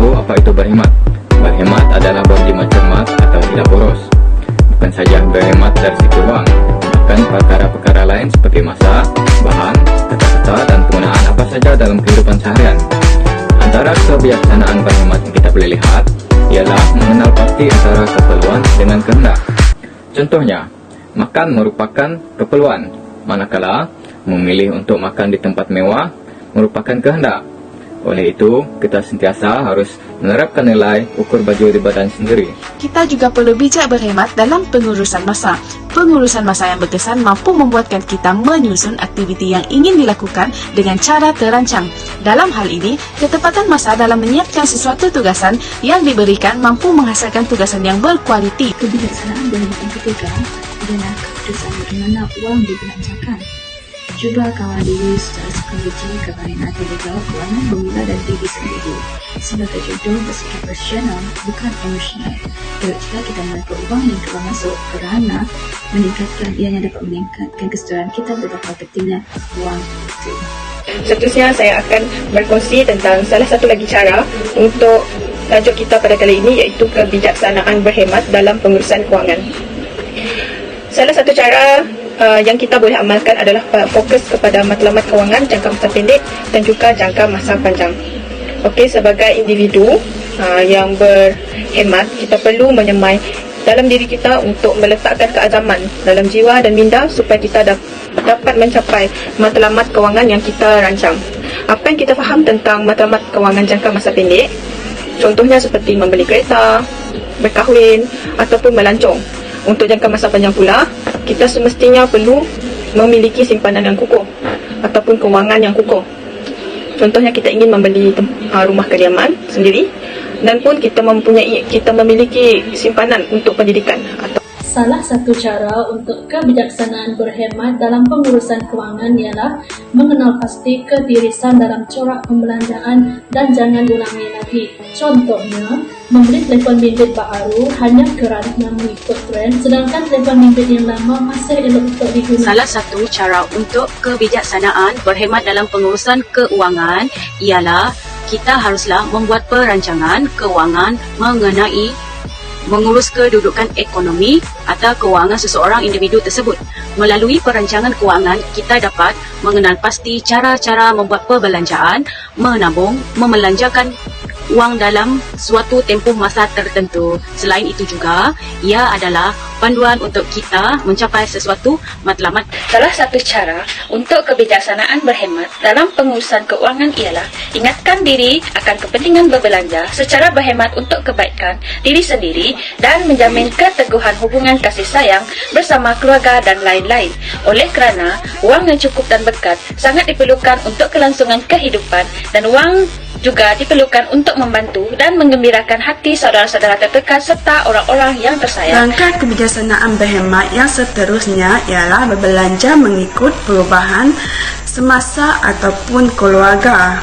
tahu apa itu berhemat. Berhemat adalah berjimat cermat atau tidak boros. Bukan saja berhemat dari segi uang, bahkan perkara-perkara lain seperti masa, bahan, kata-kata, dan penggunaan apa saja dalam kehidupan seharian. Antara kebijaksanaan berhemat yang kita boleh lihat ialah mengenal pasti antara keperluan dengan kehendak. Contohnya, makan merupakan keperluan, manakala memilih untuk makan di tempat mewah merupakan kehendak. Oleh itu, kita sentiasa harus menerapkan nilai ukur baju di badan sendiri. Kita juga perlu bijak berhemat dalam pengurusan masa. Pengurusan masa yang berkesan mampu membuatkan kita menyusun aktiviti yang ingin dilakukan dengan cara terancang. Dalam hal ini, ketepatan masa dalam menyiapkan sesuatu tugasan yang diberikan mampu menghasilkan tugasan yang berkualiti. Kebijaksanaan berhemat yang ketiga adalah keputusan bagaimana uang dibelanjakan. Cuba kawal diri secara psikologi kepada atau legal keuangan bermula dari diri sendiri. Sebagai contoh, bersikap rasional, bukan emosional. Jika kita mengatur uang yang keluar masuk kerana meningkatkan, ianya dapat meningkatkan kesedaran kita betapa pentingnya uang itu. Seterusnya saya akan berkongsi tentang salah satu lagi cara untuk tajuk kita pada kali ini, iaitu kebijaksanaan berhemat dalam pengurusan kewangan. Salah satu cara yang kita boleh amalkan adalah fokus kepada matlamat kewangan jangka masa pendek dan juga jangka masa panjang. Okey, sebagai individu yang berhemat, kita perlu menyemai dalam diri kita untuk meletakkan keazaman dalam jiwa dan minda supaya kita dapat mencapai matlamat kewangan yang kita rancang. Apa yang kita faham tentang matlamat kewangan jangka masa pendek? Contohnya seperti membeli kereta, berkahwin ataupun melancong. Untuk jangka masa panjang pula, kita semestinya perlu memiliki simpanan yang kukuh ataupun kewangan yang kukuh. Contohnya kita ingin membeli rumah kediaman sendiri dan pun kita memiliki simpanan untuk pendidikan. Salah satu cara untuk kebijaksanaan berhemat dalam pengurusan kewangan ialah mengenal pasti ketirisan dalam corak pembelanjaan dan jangan ulangi lagi. Contohnya, membeli telefon bimbit baru hanya kerana mengikut trend, sedangkan telefon bimbit yang lama masih elok untuk digunakan. Salah satu cara untuk kebijaksanaan berhemat dalam pengurusan keuangan ialah kita haruslah membuat perancangan kewangan mengenai mengurus kedudukan ekonomi atau kewangan seseorang individu tersebut. Melalui perancangan kewangan, kita dapat mengenal pasti cara-cara membuat perbelanjaan, menabung, membelanjakan wang dalam suatu tempoh masa tertentu. Selain itu juga, ia adalah panduan untuk kita mencapai sesuatu matlamat. Salah satu cara untuk kebijaksanaan berhemat dalam pengurusan keuangan ialah ingatkan diri akan kepentingan berbelanja secara berhemat untuk kebaikan diri sendiri dan menjamin keteguhan hubungan kasih sayang bersama keluarga dan lain-lain. Oleh kerana wang yang cukup dan berkat sangat diperlukan untuk kelangsungan kehidupan dan wang juga diperlukan untuk membantu dan menggembirakan hati saudara-saudara terdekat serta orang-orang yang tersayang. Langkah kebijaksanaan berhemat yang seterusnya ialah berbelanja mengikut perubahan semasa ataupun keluarga.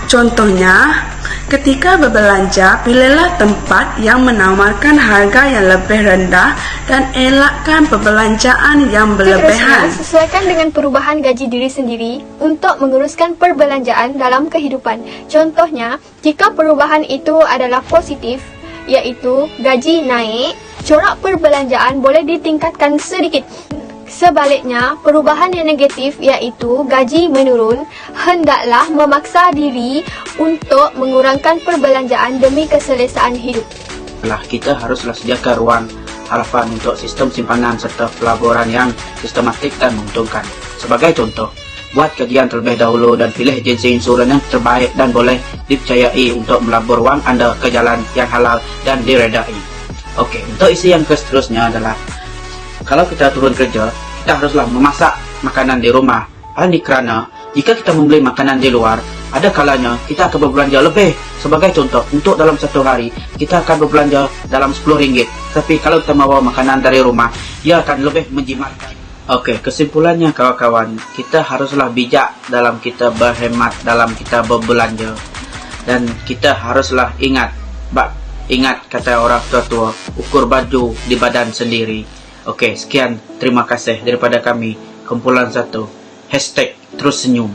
Contohnya, ketika berbelanja, pilihlah tempat yang menawarkan harga yang lebih rendah dan elakkan perbelanjaan yang berlebihan. Sesuaikan dengan perubahan gaji diri sendiri untuk menguruskan perbelanjaan dalam kehidupan. Contohnya, jika perubahan itu adalah positif, iaitu gaji naik, corak perbelanjaan boleh ditingkatkan sedikit. Sebaliknya, perubahan yang negatif iaitu gaji menurun, hendaklah memaksa diri untuk mengurangkan perbelanjaan demi keselesaan hidup. Kita haruslah sediakan ruang harapan untuk sistem simpanan serta pelaburan yang sistematik dan menguntungkan. Sebagai contoh, buat kajian terlebih dahulu dan pilih agensi insurans yang terbaik dan boleh dipercayai untuk melabur wang anda ke jalan yang halal dan diredai. Okey, untuk isi yang seterusnya adalah kalau kita turun kerja, kita haruslah memasak makanan di rumah. Hal ini kerana jika kita membeli makanan di luar, ada kalanya kita akan berbelanja lebih. Sebagai contoh, untuk dalam satu hari, kita akan berbelanja dalam RM10. Tapi kalau kita bawa makanan dari rumah, ia akan lebih menjimatkan. Okey, kesimpulannya kawan-kawan, kita haruslah bijak dalam kita berhemat, dalam kita berbelanja. Dan kita haruslah ingat kata orang tua-tua, ukur baju di badan sendiri. Okey, sekian. Terima kasih daripada kami. Kumpulan 1. #terus senyum.